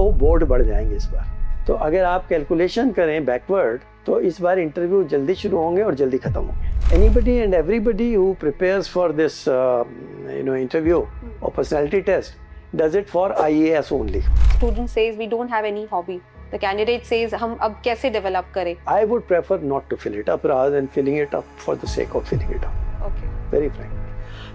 2 board बढ़ जाएंगे इस बार। तो अगर आप कैलकुलेशन करें बैकवर्ड तो इस बार इंटरव्यू जल्दी शुरू होंगे और जल्दी खत्म होंगे। Anybody and everybody who prepares for this interview और personality test does it for IAS only. Student says we don't have any hobby. The candidate says हम अब कैसे develop करें? I would prefer not to fill it up rather than filling it up for the sake of filling it up. Okay. Very frankly.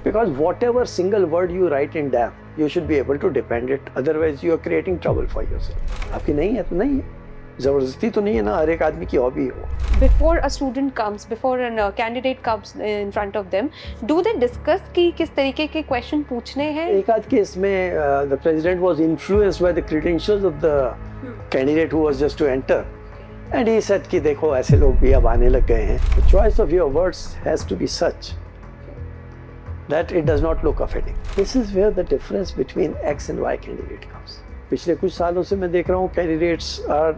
Because whatever single word you write in DAF, you should be able to defend it. Otherwise, you are creating trouble for yourself. आपकी नहीं है तो नहीं है. ज़बरदस्ती तो नहीं है ना, हर एक आदमी की हॉबी हो. Before a student comes, before a candidate comes in front of them, do they discuss कि किस तरीके के question पूछने हैं? एक आध केस में the president was influenced by the credentials of the candidate who was just to enter. And he said कि देखो ऐसे लोग भी अब आने लग गए हैं. The choice of your words has to be such that it does not look offending. This is where the difference between X and Y candidate comes. पिछले कुछ सालों से मैं देख रहा हूँ candidates are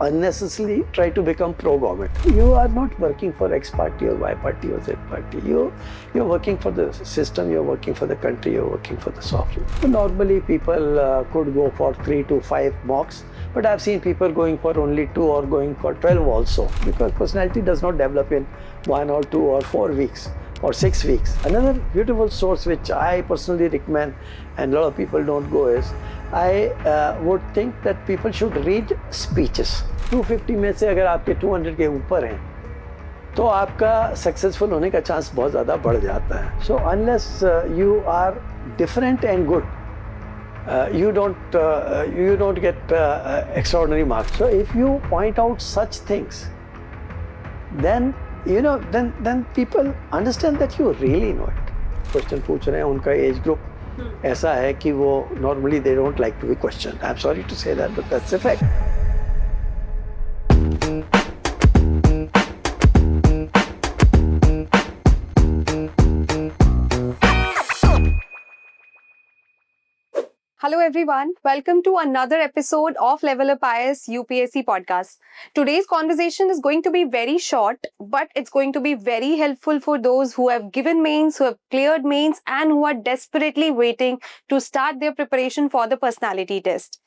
unnecessarily try to become pro-government. You are not working for X party or Y party or Z party. You're working for the system, you're working for the country, you're working for the software. So normally people could go for 3 to 5 mocks, but I've seen people going for only 2 or going for 12 also, because personality does not develop in 1 or 2 or 4 weeks or 6 weeks. Another beautiful source which I personally recommend and a lot of people don't go is, I would think that people should read speeches. 250 में से अगर आपके 200 के ऊपर हैं तो आपका successful होने का चांस बहुत ज़्यादा बढ़ जाता है. So unless you are different and good, you don't get extraordinary marks. So if you point out such things, then then people understand that you really know it. Question पूछ रहे हैं, उनका एज ग्रुप ऐसा है कि वो normally they don't like to be questioned. I'm sorry to say that, but that's the fact. Hello everyone, welcome to another episode of Level Up IAS UPSC podcast. Today's conversation is going to be very short, but it's going to be very helpful for those who have given mains, who have cleared mains, and who are desperately waiting to start their preparation for the personality test.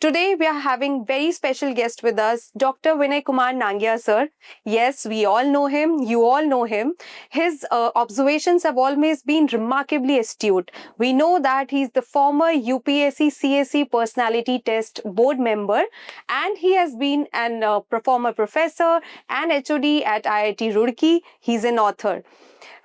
Today we are having very special guest with us, Dr. Vinay Kumar Nangia sir. Yes, we all know him, you all know him. His observations have always been remarkably astute. We know that he's the former UPSC CSE personality test board member, and he has been an former professor and HOD at IIT Roorkee. He's an author.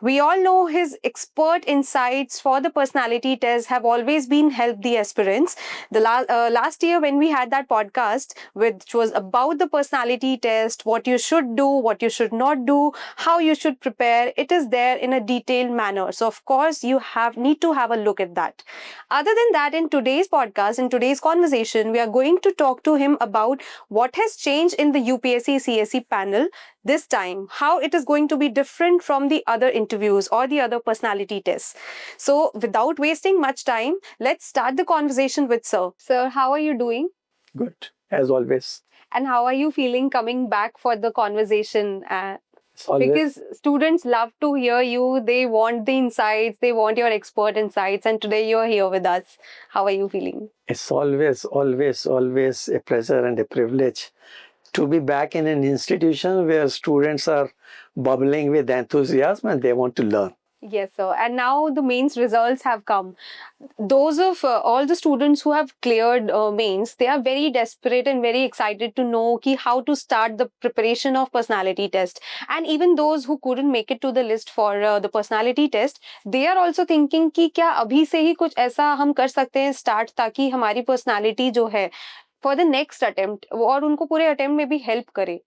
We all know his expert insights for the personality test have always been helped the aspirants. The last year when we had that podcast, which was about the personality test, what you should do, what you should not do, how you should prepare, it is there in a detailed manner. So of course you need to have a look at that. Other than that, in today's podcast, in today's conversation, we are going to talk to him about what has changed in the UPSC CSE panel this time, how it is going to be different from the other interviews or the other personality tests. So without wasting much time, let's start the conversation with sir. Sir, how are you doing? Good, as always. And how are you feeling coming back for the conversation? Always. Because students love to hear you, they want the insights, they want your expert insights, and today you're here with us. How are you feeling? It's always a pleasure and a privilege to be back in an institution where students are bubbling with enthusiasm and they want to learn. Yes, sir. And now the mains results have come. Those of all the students who have cleared mains, they are very desperate and very excited to know how to start the preparation of personality test. And even those who couldn't make it to the list for the personality test, they are also thinking कि क्या अभी से ही कुछ ऐसा हम कर सकते हैं start ताकि हमारी personality जो है for the next attempt और उनको पूरे attempt में भी help करे.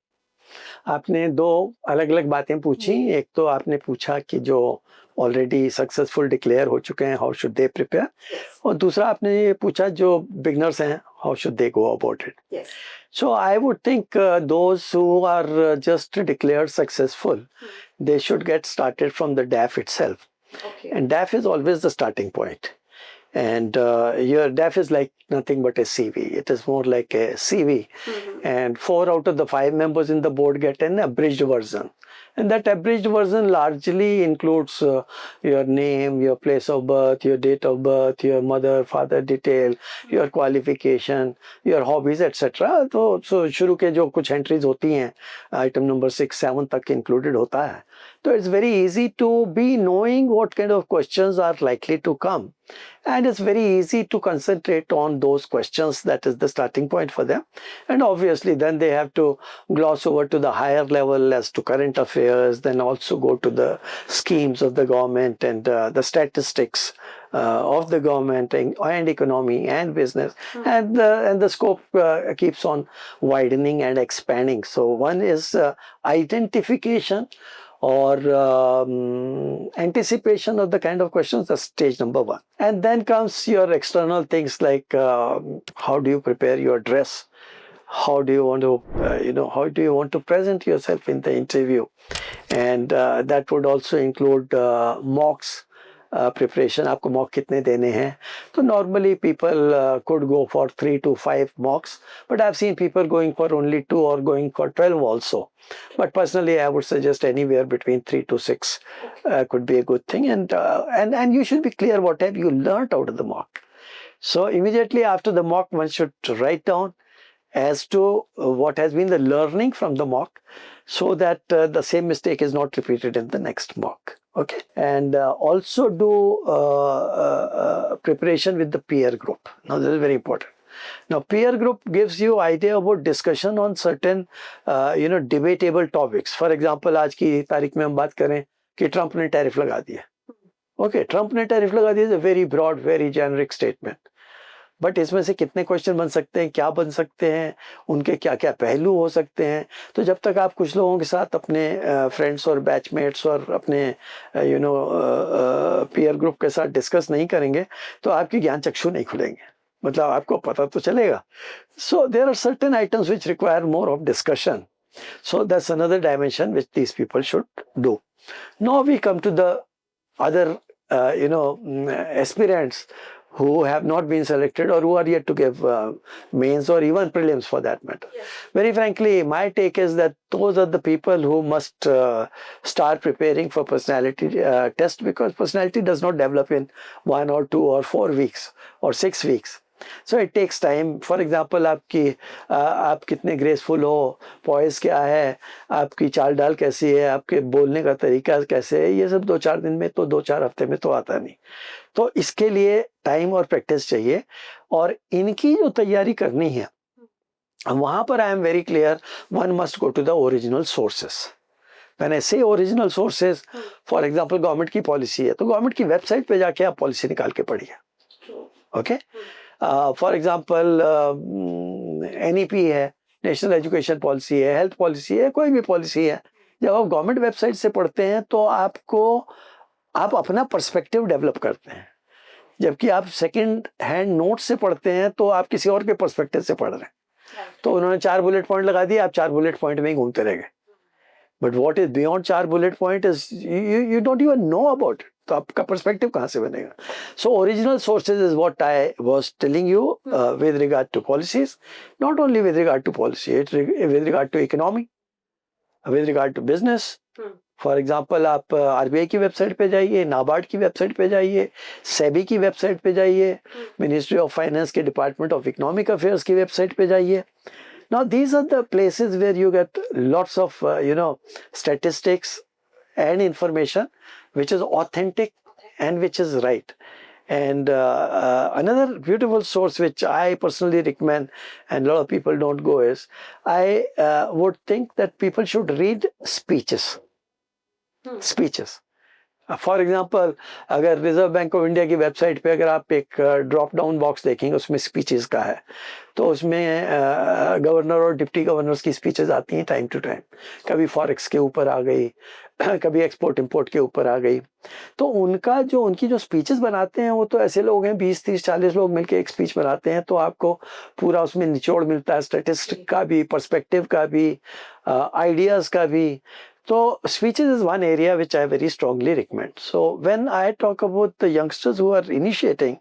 आपने 2 अलग-अलग बातें पूछी. एक तो आपने पूछा कि जो ऑलरेडी सक्सेसफुल डिक्लेयर हो चुके हैं, हाउ शुड दे प्रिपेयर, और दूसरा आपने ये पूछा जो बिगनर्स हैं, how should they go about it. So I would think those who are just declared successful, they should get started from the DAF itself. Okay. And DAF is always the starting point. And your DAF is like nothing but a CV. It is more like a CV. And 4 out of the 5 members in the board get an abridged version. And that abridged version largely includes your name, your place of birth, your date of birth, your mother, father detail, your qualification, your hobbies, etc. तो शुरू के जो कुछ entries होती हैं, item number 6, 7 तक included होता है. So it's very easy to be knowing what kind of questions are likely to come. And it's very easy to concentrate on those questions. That is the starting point for them. And obviously then they have to gloss over to the higher level as to current affairs, then also go to the schemes of the government and the statistics of the government and economy and business. And the scope keeps on widening and expanding. So one is identification or anticipation of the kind of questions. That's stage number 1. And then comes your external things like how do you prepare your dress? How do you want to, how do you want to present yourself in the interview? And that would also include mocks. Preparation, आपको mock कितने देने हैं? तो normally people could go for 3 to 5 mocks, but I've seen people going for only 2 or going for 12 also. But personally, I would suggest anywhere between 3 to 6 could be a good thing, and you should be clear what have you learned out of the mock. So immediately after the mock, one should write down as to what has been the learning from the mock, so that the same mistake is not repeated in the next mock. Okay, and also do preparation with the peer group. Now this is very important. Now peer group gives you idea about discussion on certain debatable topics. For example, आज की तारीख में हम बात करें कि Trump ने tariff लगा दिया. Okay, ट्रंप ने टैरिफ लगा दिया is a very broad, very generic statement. But इसमें से कितने क्वेश्चन बन सकते हैं, क्या बन सकते हैं, उनके क्या क्या पहलू हो सकते हैं. तो जब तक आप कुछ लोगों के साथ अपने फ्रेंड्स और बैचमेट्स और अपने पीयर ग्रुप के साथ डिस्कस नहीं करेंगे तो आपकी ज्ञान चक्षु नहीं खुलेंगे. मतलब आपको पता तो चलेगा. So there are certain items which require more of discussion. So that's another dimension which these people should do. Now we come to the other aspirants who have not been selected or who are yet to give mains or even prelims for that matter. Yes. Very frankly, my take is that those are the people who must start preparing for personality test, because personality does not develop in 1 or 2 or 4 weeks or 6 weeks. So it takes time. For example, आप कितने graceful हो, poise क्या है, आपकी चाल डाल कैसी है, आपके बोलने का तरीका कैसे है, ये सब 2-4 दिन में तो 2-4 हफ्ते में तो आता नहीं. तो इसके लिए टाइम और प्रैक्टिस चाहिए. और इनकी जो तैयारी करनी है वहां पर I am very clear, one must go to the original sources. When I say original sources, for example, government की पॉलिसी है तो गवर्नमेंट की वेबसाइट पे जाके आप पॉलिसी निकाल के पढ़िए. ओके, फॉर एग्जाम्पल NEP है, नेशनल एजुकेशन पॉलिसी है, हेल्थ पॉलिसी है, कोई भी पॉलिसी है, जब आप गवर्नमेंट वेबसाइट से पढ़ते हैं तो आप अपना पर्सपेक्टिव डेवलप करते हैं. जबकि आप सेकंड हैंड नोट से पढ़ते हैं तो आप किसी और के पर्सपेक्टिव से पढ़ रहे हैं. तो उन्होंने 4 बुलेट पॉइंट लगा दिए, आप 4 बुलेट पॉइंट में ही घूमते रह गए. But what is beyond 4 bullet point is you don't even know about it. तो आपका पर्सपेक्टिव कहाँ से बनेगा? So original sources is what I was telling you with regard to policies. Not only with regard to policy, with regard to economy, with regard to business. For example, आप RBI की website पे जाइए, नाबार्ड की website पे जाइए, सेबी की website पे जाइए, मिनिस्ट्री ऑफ फाइनेंस के डिपार्टमेंट ऑफ इकोनॉमिक अफेयर्स की वेबसाइट पे जाइए. Now these are the places where you get lots of statistics and information which is authentic and which is right. And another beautiful source which I personally recommend and a lot of people don't go is, I would think that people should read speeches. Speeches. For example, अगर reserve bank of India की website पे अगर आप एक drop down box देखेंगे, उसमें speeches का है, तो उसमें गवर्नर और डिप्टी गवर्नर्स की स्पीचेस आती हैं टाइम टू टाइम. कभी फॉरेक्स के ऊपर आ गई, कभी एक्सपोर्ट इंपोर्ट के ऊपर आ गई. तो उनकी जो स्पीचेस बनाते हैं वो तो ऐसे लोग हैं, 20-30-40 लोग मिलकर एक स्पीच बनाते हैं. तो आपको पूरा उसमें निचोड़ मिलता है, स्टैटिस्टिक का भी, पर्सपेक्टिव का भी, आइडियाज का भी. So speeches is one area which I very strongly recommend. So when I talk about the youngsters who are initiating,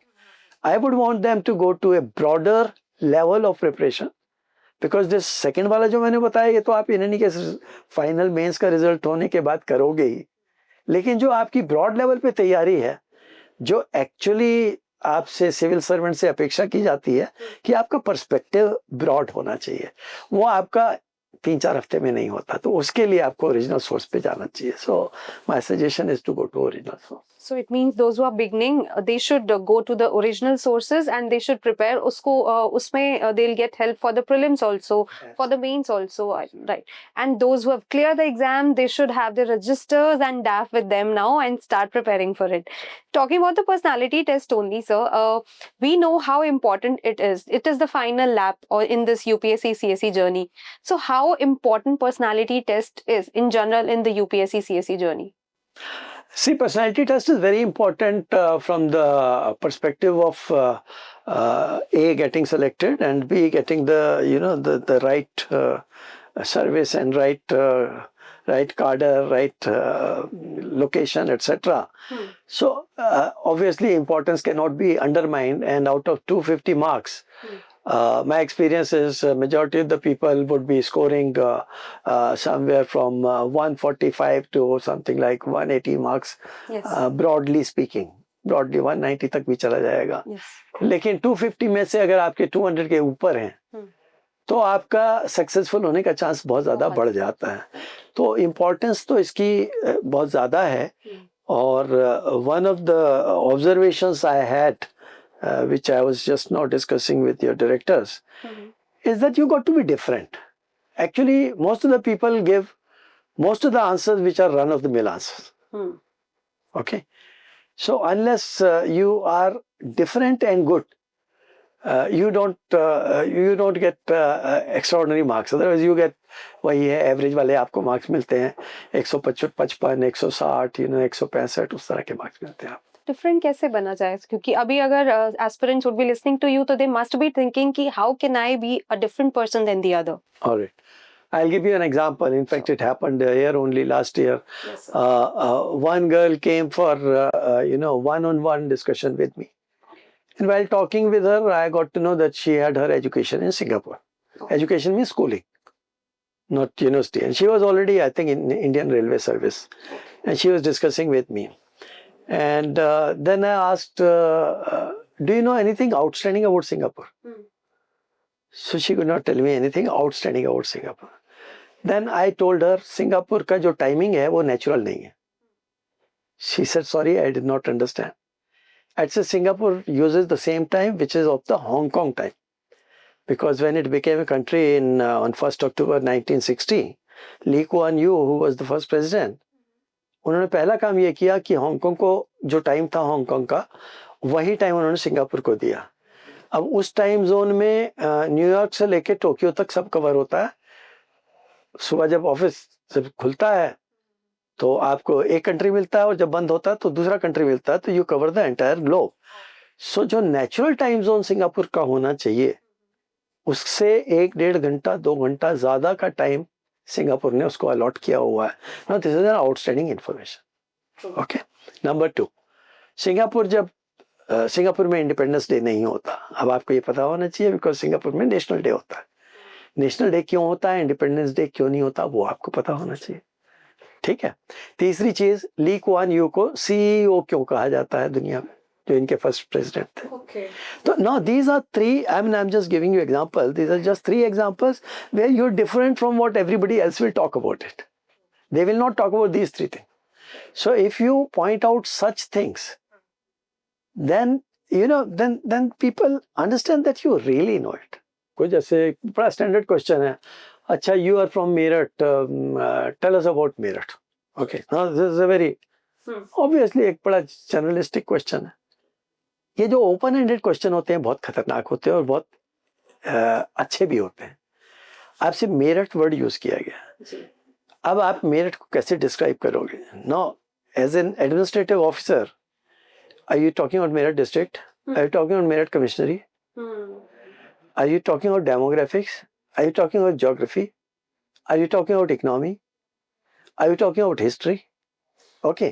I would want them to go to a broader level of preparation. Because this second वाला जो मैंने बताया ये तो आप in any case final mains का result होने के बाद करोगे ही, लेकिन जो आपकी ब्रॉड लेवल पे तैयारी है, जो एक्चुअली आपसे सिविल सर्वेंट से अपेक्षा की जाती है कि आपका पर्सपेक्टिव ब्रॉड होना चाहिए, वो आपका 3-4 हफ्ते में नहीं होता, तो उसके लिए आपको ओरिजिनल सोर्स पे जाना चाहिए. So my suggestion is to go to original source. So it means those who are beginning, they should go to the original sources and they should prepare. उसको उसमें they'll get help for the prelims also, for the mains also, right? And those who have cleared the exam, they should have their registers and DAF with them now and start preparing for it. Talking about the personality test only, sir, we know how important it is. It is the final lap or in this UPSC CSE journey. So how important personality test is in general in the UPSC CSE journey? See, personality test is very important from the perspective of A, getting selected, and B, getting the right service and right cadre, right location, etc. So obviously importance cannot be undermined, and out of 250 marks, my experience is majority of the people would be scoring somewhere from 145 to something like 180 marks. Yes. Broadly speaking, broadly 190 तक भी चला जाएगा. Yes. लेकिन 250 में से अगर आपके 200 के ऊपर हैं तो आपका सक्सेसफुल होने का चांस बहुत ज़्यादा बढ़ जाता है. तो इम्पोर्टेंस तो इसकी बहुत ज़्यादा है. और one of the observations I had which I was just now discussing with your directors, is that you got to be different. Actually, most of the people give most of the answers which are run-of-the-mill answers. Okay? So unless you are different and good, you don't get extraordinary marks. Otherwise, you get वही है, average वाले आपको marks मिलते हैं 155, 160, 165, उस तरह के marks मिलते हैं. डिफरेंट कैसे बना जाए? क्योंकि अभी अगर aspirants would be listening to you तो दे मस्ट बी थिंकिंग कि how can I be a different person than the other. Alright, I'll give you an example. In fact, it happened here only last year. Yes, one girl came for one-on-one discussion with me, and while talking with her, I got to know that she had her education in Singapore. Education means schooling, not university, and she was already, I think, in Indian Railway Service, and she was discussing with me. And then I asked, do you know anything outstanding about Singapore? So she could not tell me anything outstanding about Singapore. Then I told her, Singapore का जो timing है वो natural नहीं है. She said, sorry, I did not understand. I said, Singapore uses the same time which is of the Hong Kong time. Because when it became a country on 1st October 1960, Lee Kuan Yew, who was the first president, उन्होंने पहला काम ये किया कि Hong Kong को जो time था Hong Kong का वही टाइम उन्होंने सिंगापुर को दिया. अब उस टाइम जोन में न्यूयॉर्क से लेके टोक्यो तक सब कवर होता है. सुबह जब ऑफिस जब खुलता है तो आपको एक कंट्री मिलता है और जब बंद होता है तो दूसरा कंट्री मिलता है, तो you cover the entire globe. So जो नेचुरल टाइम जोन सिंगापुर का होना चाहिए उससे 1-1.5 घंटा 2 घंटा ज्यादा का टाइम सिंगापुर ने उसको अलॉट किया हुआ है. Now this is an outstanding information. Okay, number 2, Singapore में इंडिपेंडेंस डे नहीं होता. अब आपको ये पता होना चाहिए बिकॉज सिंगापुर में नेशनल डे होता है. नेशनल डे क्यों होता है, इंडिपेंडेंस डे क्यों नहीं होता, वो आपको पता होना चाहिए. ठीक है. तीसरी चीज, ली कुआन यू को सीईओ क्यों कहा जाता है दुनिया में, जो इनके फर्स्ट प्रेसिडेंट थे. तो now these are 3, I'm just giving you example. These are just 3 examples where you're different from what everybody else will talk about it. They will not talk about these 3 things. So if you point out such things, then then people understand that you really know it. कुछ जैसे बड़ा standard question है, अच्छा you are from Meerut, tell us about Meerut. Okay, now this is a very obviously एक बड़ा journalistic question है. ये जो ओपन एंडेड क्वेश्चन होते हैं बहुत खतरनाक होते हैं और बहुत अच्छे भी होते हैं. आपसे मेरठ वर्ड यूज किया गया. अब आप मेरठ को कैसे डिस्क्राइब करोगे? Now as an administrative officer, are you talking about Meerut district? Are you talking about Meerut commissionary? Are you talking about demographics? Are you talking about geography? Are you talking about economy? Are you talking about history? Okay.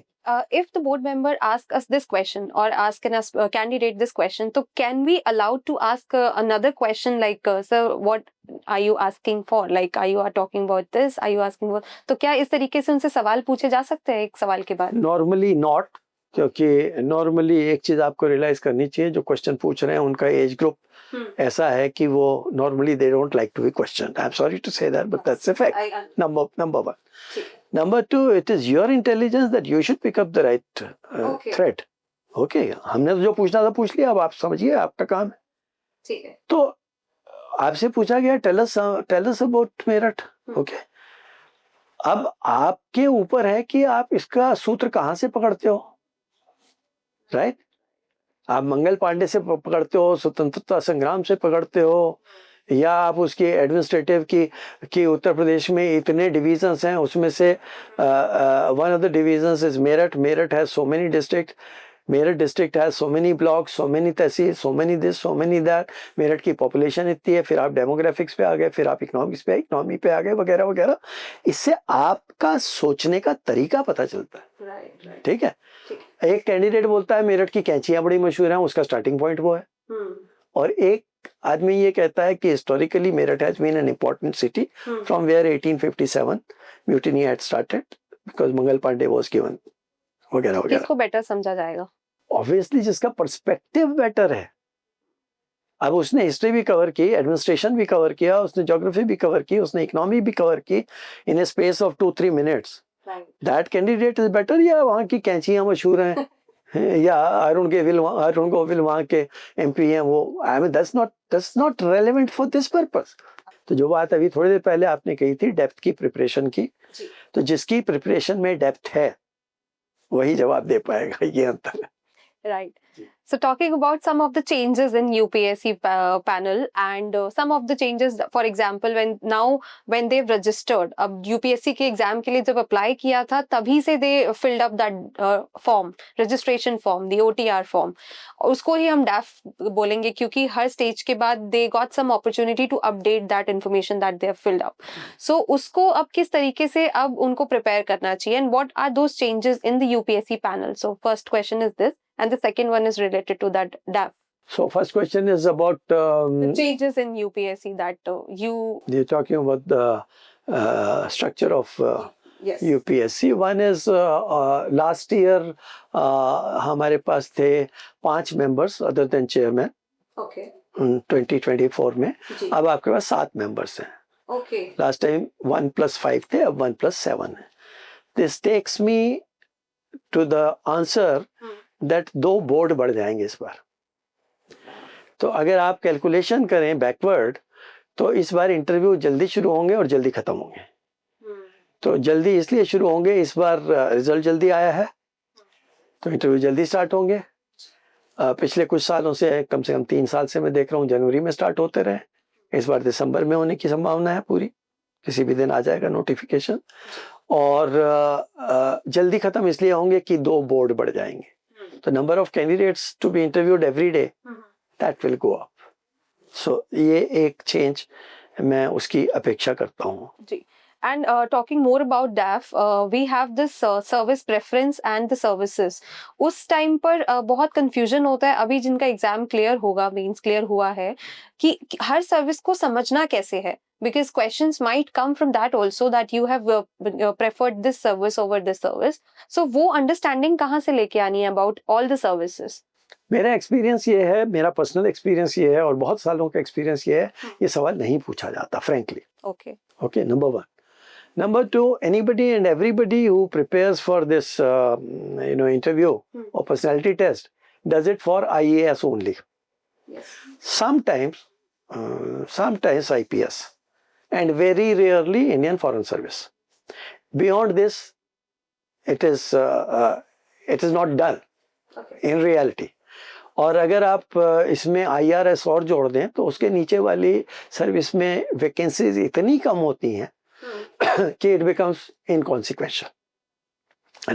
If the board member asks us this question or ask us candidate this question, so can we allowed to ask another question like, sir, what are you asking for? Like, are you talking about this? Are you asking for? तो क्या इस तरीके से उनसे सवाल पूछे जा सकते हैं एक सवाल के बाद? नॉर्मली नॉट, क्योंकि नॉर्मली एक चीज आपको रियलाइज करनी चाहिए, जो क्वेश्चन पूछ रहे हैं उनका एज ग्रुप ऐसा है कि वो normally they don't like to be question. I am sorry to say that, but that's a fact. Number one. Number two, it is your intelligence that you should pick up the right thread. Okay, हमने तो जो पूछना था पूछ लिया, अब आप समझिए, आपका काम है. ठीक है. तो आपसे पूछा गया tell us about Meerut. Okay, अब आपके ऊपर है कि आप इसका सूत्र कहां से पकड़ते हो. राइट, आप मंगल पांडे से पकड़ते हो, स्वतंत्रता संग्राम से पकड़ते हो, या आप उसकी एडमिनिस्ट्रेटिव की उत्तर प्रदेश में इतने डिवीजन्स हैं, उसमें से one of the divisions is Meerut. Meerut has so many district. Meerut district has so many block, so many tehsil, so many this, so many that. Meerut की पॉपुलेशन इतनी है. फिर आप डेमोग्राफिक्स पे आ गए, फिर आप इकोनॉमी पे आ गए, वगैरह वगैरह. इससे आपका सोचने का तरीका पता चलता है. ठीक है. एक कैंडिडेट बोलता है मेरठ की कैंचियां बड़ी मशहूर हैं, उसका स्टार्टिंग पॉइंट वो है. और एक आदमी ये कहता है कि historically Meerut has been an important city from where 1857 mutiny had started because Mangal Pandey was given, वगैरह वगैरह. किसको बेटर समझा जाएगा? ऑब्वियसली जिसका पर्सपेक्टिव बेटर है. अब उसने हिस्ट्री भी कवर की, एडमिनिस्ट्रेशन भी कवर किया, उसने ज्योग्राफी भी कवर की, उसने इकोनॉमी भी कवर की in a space of 2-3 minutes. That candidate is better. या वहाँ की कैंचियां मशहूर हैं या अरुण गोविल वहाँ के एमपी हैं, वो I mean that's not relevant for this purpose. तो जो बात अभी थोड़ी देर पहले आपने कही थी डेप्थ की प्रिपरेशन की, तो जिसकी प्रिपरेशन में डेप्थ है वही जवाब दे पाएगा, ये अंतर है. Right. So talking about some of the changes in UPSC panel and some of the changes, for example, when they've registered, अब UPSC के एग्जाम के लिए जब अप्लाई किया था तभी से they filled up that form, registration form, the OTR form. उसको ही हम DAF बोलेंगे क्योंकि हर स्टेज के बाद they got some opportunity to update that information that they have filled up. So उसको अब किस तरीके से अब उनको prepare करना चाहिए and what are those changes in the UPSC panel? So first question is this. And the second one is related to that DAF. So first question is about the changes in UPSC that you're talking about the structure of yes. UPSC. One is last year हमारे पास थे 5 members other than chairman. Okay. 2024 में अब आपके पास 7 members हैं. Okay. Last time 1+5 थे, अब 1+7 है. This takes me to the answer that 2 board बढ़ जाएंगे इस बार. तो अगर आप कैलकुलेशन करें बैकवर्ड, तो इस बार इंटरव्यू जल्दी शुरू होंगे और जल्दी खत्म होंगे. तो जल्दी इसलिए शुरू होंगे, इस बार रिजल्ट जल्दी आया है तो इंटरव्यू जल्दी स्टार्ट होंगे. पिछले कुछ सालों से, कम से कम 3 साल से मैं देख रहा हूँ जनवरी में स्टार्ट होते रहे. इस बार दिसंबर में होने की संभावना है पूरी, किसी भी दिन आ जाएगा नोटिफिकेशन. और जल्दी खत्म इसलिए होंगे कि 2 बोर्ड बढ़ जाएंगे. The number of candidates to be interviewed every day, that will go up. So ये एक change मैं उसकी अपेक्षा करता हूँ. जी. And talking more about DAF, we have this service preference and the services. उस टाइम पर बहुत confusion होता है. अभी जिनका एग्जाम क्लियर होगा, मेंस क्लियर हुआ है, कि हर सर्विस को समझना कैसे है. Because questions might come from that also, that you have preferred this service over this service. So वो understanding कहाँ से लेके आनी है about all the services? मेरा एक्सपीरियंस ये है, मेरा पर्सनल एक्सपीरियंस ये है, और बहुत सालों का एक्सपीरियंस ये है, ये सवाल नहीं पूछा जाता frankly. Okay, number 1. Number 2, anybody and everybody who prepares for this interview or personality test does it for IAS only. Yes. Sometimes IPS. And very rarely Indian Foreign Service. Beyond this, it is not done in reality. और अगर आप इसमें IRS और जोड़ दें तो उसके नीचे वाली सर्विस में वैकेंसीज इतनी कम होती हैं कि इट बिकम्स इनकॉन्सिक्वेंशियल.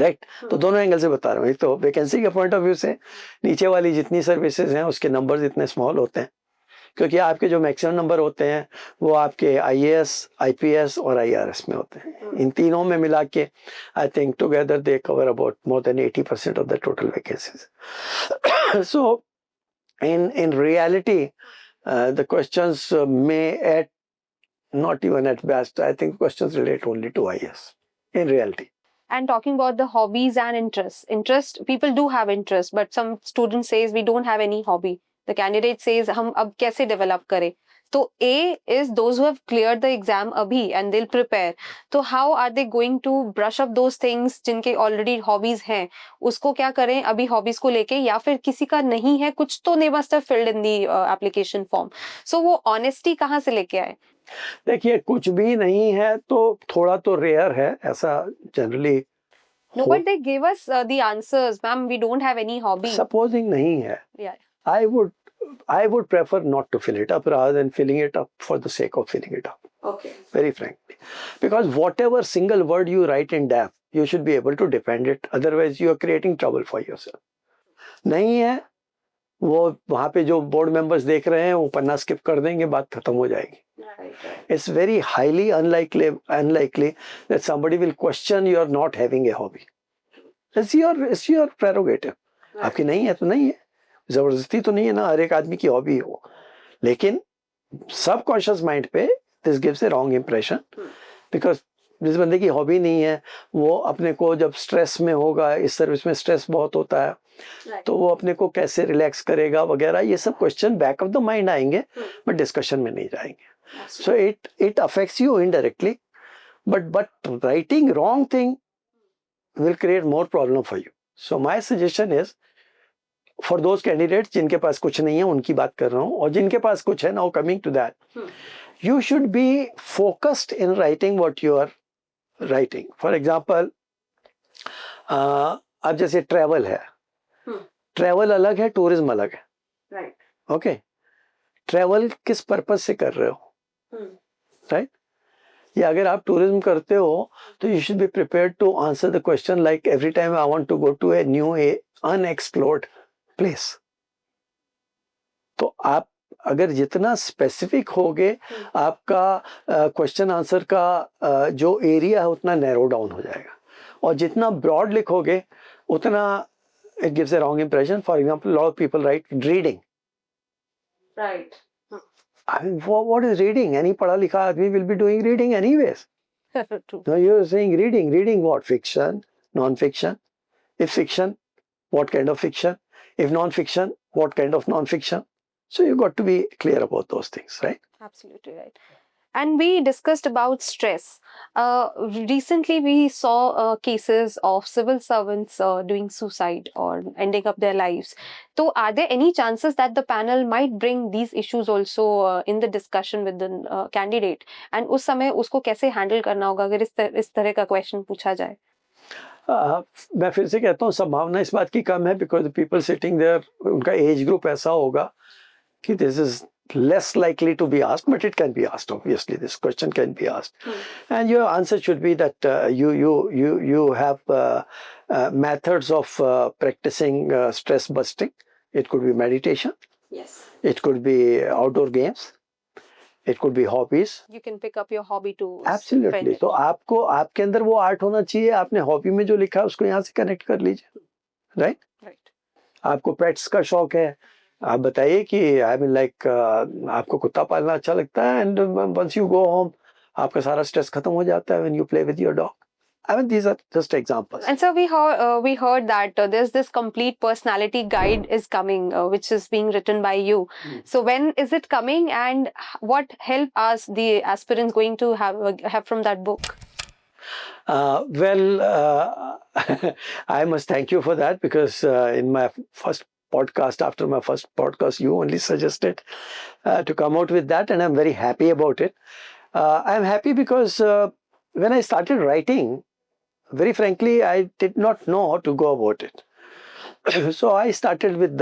राइट. तो दोनों एंगल से बता रहा हूँ. एक तो वैकेंसी के पॉइंट ऑफ व्यू से नीचे वाली जितनी सर्विसेज हैं उसके नंबर्स इतने स्मॉल होते हैं क्योंकि आपके जो मैक्सिमम नंबर होते हैं वो आपके IAS, IPS और IRS में होते हैं. इन तीनों में मिला के I think together they cover about more than 80% of the total vacancies. So in reality the questions may at not even at best, I think questions relate only to IAS in reality. And talking about the hobbies and interest, people do have interest, but some student says we don't have any hobby. The candidate says हम अब कैसे develop करें? तो A is those who have cleared the exam अभी and they'll prepare. तो how are they going to brush up those things जिनके already hobbies हैं? उसको क्या करें अभी hobbies को लेके, या फिर किसी का नहीं है कुछ तो they must have filled in the application form. So वो honesty कहाँ से लेके आए? देखिए कुछ भी नहीं है तो थोड़ा तो रेयर है ऐसा generally. No, but they gave us the answers, ma'am. We don't have any hobby. Supposing नहीं है, Yeah. I would prefer not to fill it up rather than filling it up for the sake of filling it up. Okay. Very frankly, because whatever single word you write in DAF, you should be able to defend it. Otherwise, you are creating trouble for yourself. नहीं है, वो वहाँ पे जो board members देख रहे हैं वो पन्ना स्किप कर देंगे, बात खत्म हो जाएगी. It's very highly unlikely that somebody will question your not having a hobby. It's your prerogative. आपकी नहीं है तो नहीं है, जबरदस्ती तो नहीं है ना हर एक आदमी की हॉबी हो. लेकिन सबकॉन्शियस माइंड पे this gives A wrong impression, because जिस बंदे की हॉबी नहीं है वो अपने को जब स्ट्रेस में होगा, इस सर्विस में स्ट्रेस बहुत होता है, तो वो अपने को कैसे रिलैक्स करेगा वगैरह, ये सब question back of the mind आएंगे, बट डिस्कशन में नहीं जाएंगे. So it affects you indirectly, but writing wrong thing will create more problem for you. So my suggestion is for those candidates जिनके पास कुछ नहीं है उनकी बात कर रहा हूँ, और जिनके पास कुछ है, now coming to that, you should be focused in writing what you are writing. For example, अब जैसे ट्रैवल है, ट्रैवल अलग है, टूरिज्म अलग है. Right. ओके, ट्रैवल किस पर्पज से कर रहे हो, राइट? या अगर आप टूरिज्म करते हो तो you should be prepared to answer the question like every time I want to go to a new unexplored place. तो आप अगर जितना स्पेसिफिक होगे, आपका क्वेश्चन आंसर का जो एरिया है उतना नैरो डाउन हो जाएगा, और जितना ब्रॉड लिखोगे उतना it gives a wrong impression. For example, a lot of people write reading. Right. I mean, what is reading? Any पढ़ा लिखा आदमी will be doing reading anyways. True. No, you're saying reading. Reading what? Fiction, non-fiction. If fiction, what kind of fiction? If non-fiction, what kind of non-fiction? So you got to be clear about those things, right? Absolutely right. And we discussed about stress. Recently, we saw cases of civil servants doing suicide or ending up their lives. So, are there any chances that the panel might bring these issues also in the discussion with the candidate? And उस समय उसको कैसे handle करना होगा अगर इस तरह का question पूछा जाए? मैं फिर से कहता हूँ, संभावना इस बात की कम है, because the people sitting there, उनका age group ऐसा होगा कि this is less likely to be asked, but it can be asked. Obviously, this question can be asked, and your answer should be that you have methods of practicing stress busting. It could be meditation. Yes. It could be outdoor games. It could be hobbies. You can pick up your hobby to Absolutely. spend it. तो आपको आपके अंदर वो art होना चाहिए. आपने hobby में जो लिखा है उसको यहाँ से कनेक्ट कर लीजिए, राइट? Right. आपको पेट्स का शौक है, आप बताइए कि आई मीन लाइक आपको कुत्ता पालना अच्छा लगता है, and once you go home आपका सारा स्ट्रेस खत्म हो जाता है when you play with your dog. I mean, these are just examples. And so we heard that there's this complete personality guide is coming, which is being written by you. So when is it coming, and what help us the aspirants going to have from that book? I must thank you for that, because in my first podcast, after my first podcast, you only suggested to come out with that, and I'm very happy about it. I'm happy because when I started writing, very frankly, I did not know how to go about it. So I started with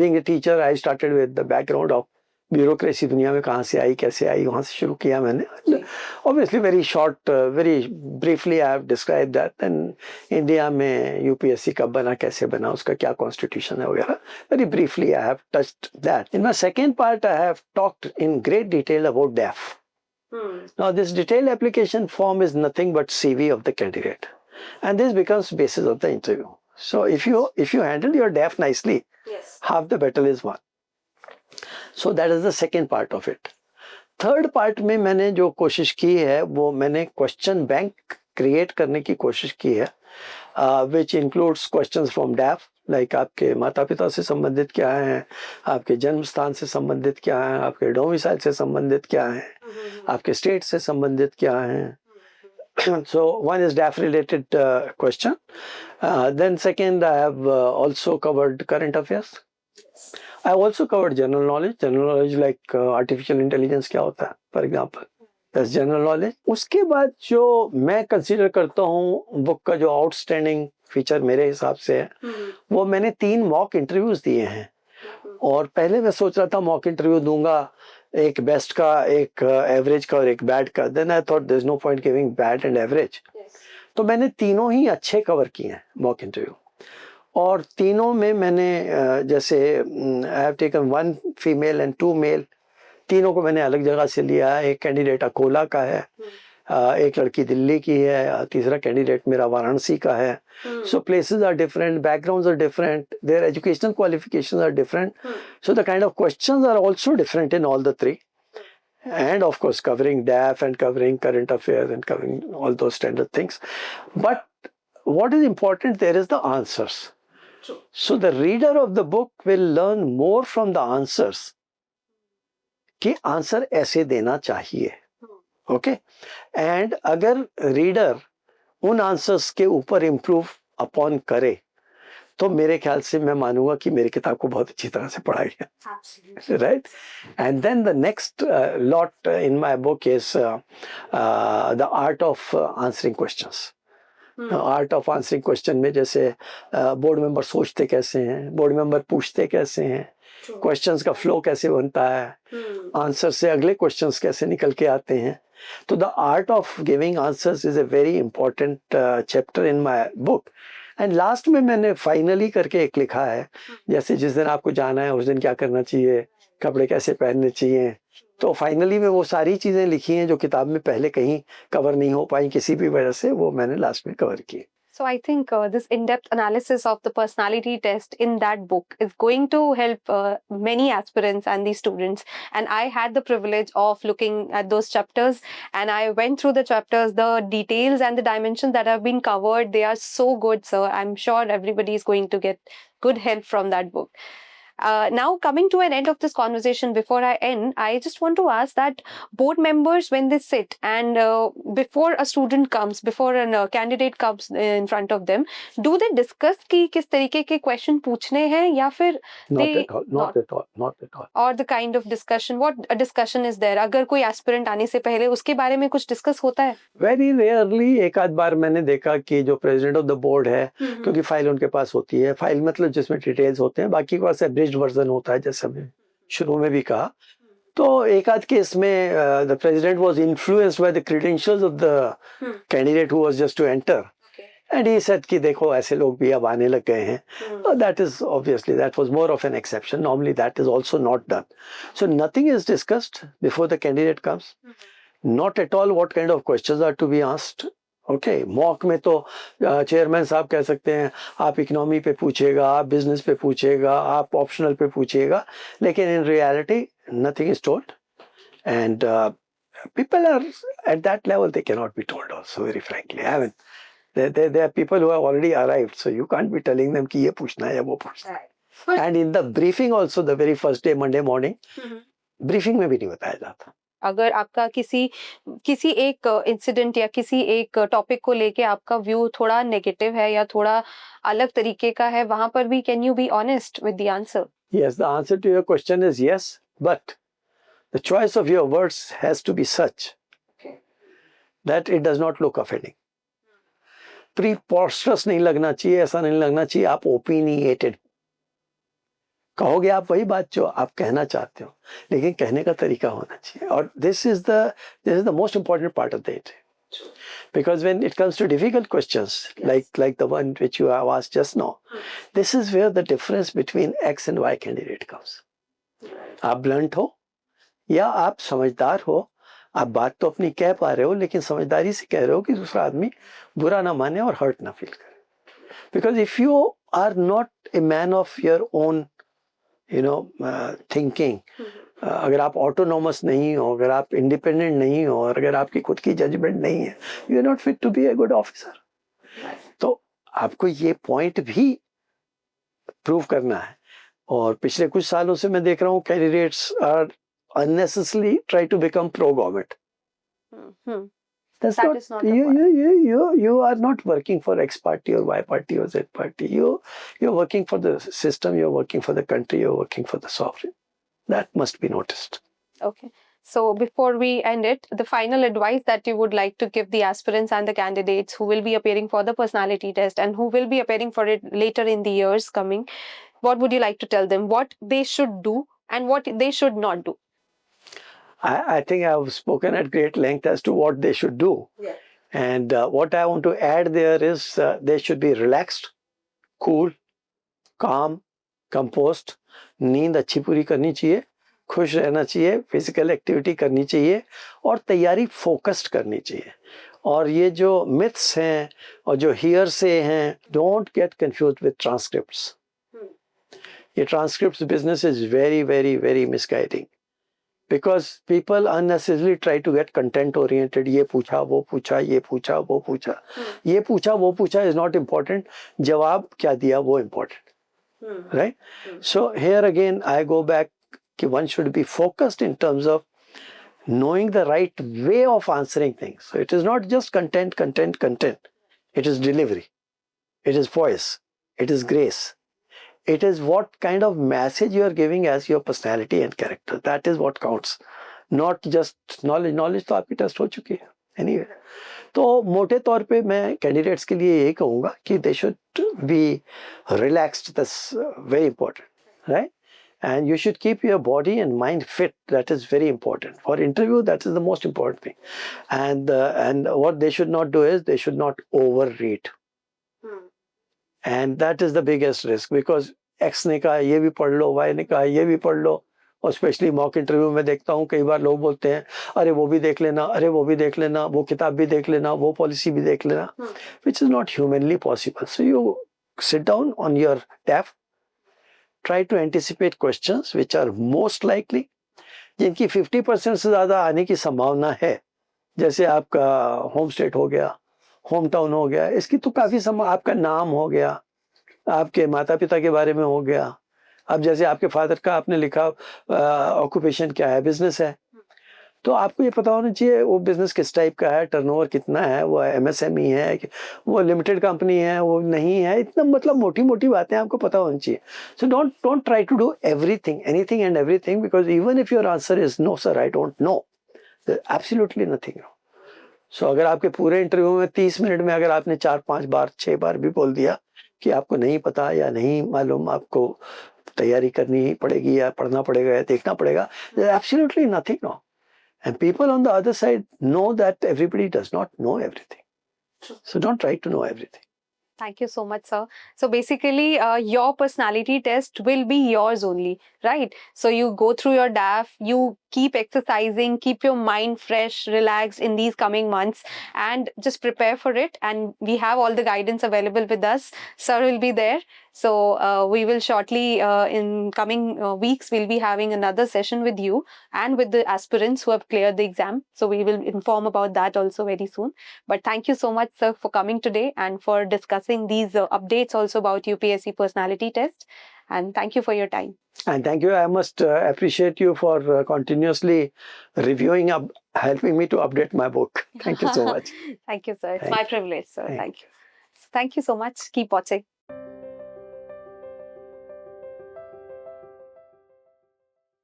being a teacher, I started with the background of bureaucracy दुनिया में कहाँ से आई, कैसे आई, वहाँ से शुरू किया मैंने. Obviously very short, very briefly I have described that. And India में यूपीएससी कब बना, कैसे बना, उसका क्या कॉन्स्टिट्यूशन है वगैरह. Very briefly I have touched that. In my second part I have talked in great detail about DAF. Now this detailed application form is nothing but CV of the candidate, and this becomes basis of the interview. So if you handle your DAF nicely, half the battle is won. So that is the second part of it. Third part में मैंने जो कोशिश की है वो मैंने question bank create करने की कोशिश की है, which includes questions from डैफ, like आपके माता पिता से संबंधित क्या है, आपके जन्म स्थान से संबंधित क्या है, आपके डोमिसाइल से संबंधित क्या है, आपके स्टेट से संबंधित क्या है. So one is DAF related question. Then second, I have also covered current affairs. I have also covered general knowledge like artificial intelligence क्या होता है, for example. That's general knowledge. उसके बाद जो मैं कंसीडर करता हूँ बुक का जो आउटस्टैंडिंग फीचर मेरे हिसाब से है, वो मैंने 3 मॉक इंटरव्यूज दिए हैं. और पहले मैं सोच रहा था मॉक इंटरव्यू दूंगा, एक बेस्ट का, एक एवरेज का और एक बैड का. Then I thought there is no point giving bad and average. तो मैंने तीनों ही अच्छे कवर किए हैं मॉक इंटरव्यू. और तीनों में मैंने जैसे I have taken 1 female and 2 male. तीनों को मैंने अलग जगह से लिया है. एक कैंडिडेट अकोला का है, एक लड़की दिल्ली की है, तीसरा कैंडिडेट मेरा वाराणसी का है. So places are different, backgrounds are different, their educational qualifications are different. So the kind of questions are also different in all the 3. And of course covering DAF and covering current affairs and covering all those standard things. But what is important there is the answers. So the reader of the book will learn more from the answers कि answer ऐसे देना चाहिए. Okay. And अगर reader उन answers के ऊपर improve upon करे तो मेरे ख्याल से मैं मानूंगा कि मेरी किताब को बहुत अच्छी तरह से पढ़ा गया. Right. And then the next lot in my book is the art of answering questions. Art of answering question में जैसे बोर्ड मेंबर सोचते कैसे हैं, बोर्ड मेंबर पूछते कैसे हैं, क्वेश्चंस का फ्लो कैसे बनता है, आंसर से अगले क्वेश्चंस कैसे निकल के आते हैं. तो the art of giving answers is a very important chapter in my book. And last में मैंने फाइनली करके एक लिखा है, जैसे जिस दिन आपको जाना है उस दिन क्या करना चाहिए, कपड़े कैसे पहनने चाहिए. तो फाइनली में वो सारी चीजें लिखी हैं जो किताब में पहले कहीं कवर नहीं हो पाई किसी भी वजह से, वो मैंने लास्ट में कवर की. So I think this in-depth analysis of the personality test in that book is going to help many aspirants and these students. And I had the privilege of looking at those chapters, and I went through the chapters, the details and the dimensions that have been covered. They are so good, sir. I'm sure everybody is going to get good help from that book. Now coming to an end of this conversation, before I end, I just want to ask that board members, when they sit and before a student comes, before a candidate comes in front of them, do they discuss कि किस तरीके के question पूछने हैं या फिर not at all. Or the kind of discussion, what a discussion is there? अगर कोई aspirant आने से पहले उसके बारे में कुछ discuss होता है? Very rarely. एक आध बार मैंने देखा कि जो प्रेसिडेंट ऑफ द बोर्ड है, क्योंकि फाइल उनके पास होती है, फाइल मतलब जिसमें डिटेल्स होते हैं, बाकी के पास एब्रिज्ड वर्जन होता है, जैसे हमने शुरू में भी कहा. तो एक आध केस में the president was influenced by the credentials of the candidate who was just to enter. And he said कि देखो ऐसे लोग भी अब आने लग गए हैं. That is obviously, that was more of an exception. Normally that is also not done. So nothing is discussed before the candidate comes. Not at all what kind of questions are to be asked. Okay, mock में तो chairman साहब कह सकते हैं आप economy पे पूछेगा, आप बिजनेस पे पूछेगा, आप ऑप्शनल पे पूछेगा, लेकिन in reality nothing is told. And people are at that level, they cannot be told also, very frankly. I mean, there are people who have already arrived, so you can't be telling them कि ये पूछना है या वो पूछना है. And in the briefing also, the very first day, Monday morning, briefing में भी नहीं बताया जाता. अगर आपका किसी एक इंसिडेंट या किसी एक टॉपिक को लेके आपका व्यू थोड़ा नेगेटिव है या थोड़ा अलग तरीके का है, वहां पर भी can you be honest with the answer? Yes, the answer to your question is yes, but the choice of your words has to be such that it does not look offending. Preposterous नहीं लगना चाहिए, ऐसा नहीं लगना चाहिए आप opinionated. कहोगे आप वही बात जो आप कहना चाहते हो, लेकिन कहने का तरीका होना चाहिए. और this is the most important part of the interview. Because when it comes to difficult questions, like the one which you have asked just now, this is where the difference between X and Y candidate comes. आप blunt हो या आप समझदार हो, आप बात तो अपनी कह पा रहे हो लेकिन समझदारी से कह रहे हो कि दूसरा आदमी बुरा ना माने और हर्ट ना फील करे. Because if you are not a man of your own thinking, अगर आप ऑटोनॉमस नहीं हो, अगर आप इंडिपेंडेंट नहीं हो, और अगर आपकी खुद की जजमेंट नहीं है, you are not fit to be a good officer. तो आपको ये पॉइंट भी प्रूव करना है. और पिछले कुछ सालों से मैं देख रहा हूँ candidates are unnecessarily try to become pro government. That is not you are not working for X party or Y party or Z party. You're working for the system, you're working for the country, you're working for the sovereign. That must be noticed. Okay. So before we end it, the final advice that you would like to give the aspirants and the candidates who will be appearing for the personality test and who will be appearing for it later in the years coming, what would you like to tell them? What they should do and what they should not do? I think I've spoken at great length as to what they should do. Yeah. And what I want to add there is they should be relaxed, cool, calm, composed. नींद अच्छी पूरी करनी चाहिए, खुश रहना चाहिए, physical activity करनी चाहिए और तैयारी फोकस्ड करनी चाहिए. और ये जो मिथ्स हैं और जो हियर से हैं, don't get confused with transcripts. ये transcripts business is very very very misguiding. Because people unnecessarily try to get content oriented. ये पूछा वो पूछा, ये पूछा वो पूछा, ये पूछा वो पूछा is not important. जवाब क्या दिया वो important, right? So here again I go back कि one should be focused in terms of knowing the right way of answering things. So it is not just content. It is delivery. It is voice. It is grace. It is what kind of message you are giving as your personality and character. That is what counts. Not just knowledge. Knowledge तो आपकी test हो चुकी है. Anyway. तो मोटे तौर पे मैं कैंडिडेट्स के लिए यही कहूँगा कि they should be relaxed. That's very important, right? And you should keep your body and mind fit. That is very important. For interview, that is the most important thing. And what they should not do is they should not overread. And that is the biggest risk because X ने कहा ये भी पढ़ लो, Y ने कहा ये भी पढ़ लो. और स्पेशली मॉक इंटरव्यू में देखता हूँ कई बार लोग बोलते हैं अरे वो भी देख लेना, अरे वो भी देख लेना, वो किताब भी देख लेना, वो पॉलिसी भी देख लेना, which is not humanly possible. So you sit down on your TAF, try to anticipate questions which are most likely, जिनकी 50% से ज़्यादा आने की संभावना है. जैसे आपका होम स्टेट हो गया, होम टाउन हो गया, इसकी तो काफ़ी आपका नाम हो गया, आपके माता पिता के बारे में हो गया. अब जैसे आपके फादर का आपने लिखा ऑक्यूपेशन क्या है, बिजनेस है, तो आपको ये पता होना चाहिए वो बिजनेस किस टाइप का है, टर्नओवर कितना है, वो MSME है, वो लिमिटेड कंपनी है, वो नहीं है. इतना मतलब मोटी मोटी बातें आपको पता होनी चाहिए. So don't try to do everything, anything and everything, because even if your answer is no sir I don't know, absolutely nothing. So अगर आपके पूरे इंटरव्यू में 30 मिनट में अगर आपने 4-5 बार 6 बार भी बोल दिया कि आपको नहीं पता या नहीं मालूम, आपको तैयारी करनी पड़ेगी या पढ़ना पड़ेगा या देखना पड़ेगा, absolutely nothing no. And people on the other side know that everybody does not know everything. So don't try to know everything. Thank you so much, sir. So basically, your personality test will be yours only, right? So you go through your DAF, you keep exercising, keep your mind fresh, relaxed in these coming months, and just prepare for it. And we have all the guidance available with us. Sir will be there. So we will shortly, in coming weeks, we'll be having another session with you and with the aspirants who have cleared the exam. So we will inform about that also very soon. But thank you so much, sir, for coming today and for discussing these updates also about UPSC personality test. And thank you for your time. And thank you. I must appreciate you for continuously reviewing, helping me to update my book. Thank you so much. Thank you, sir. It's my privilege, sir. Thank you. Thank you so much. Keep watching.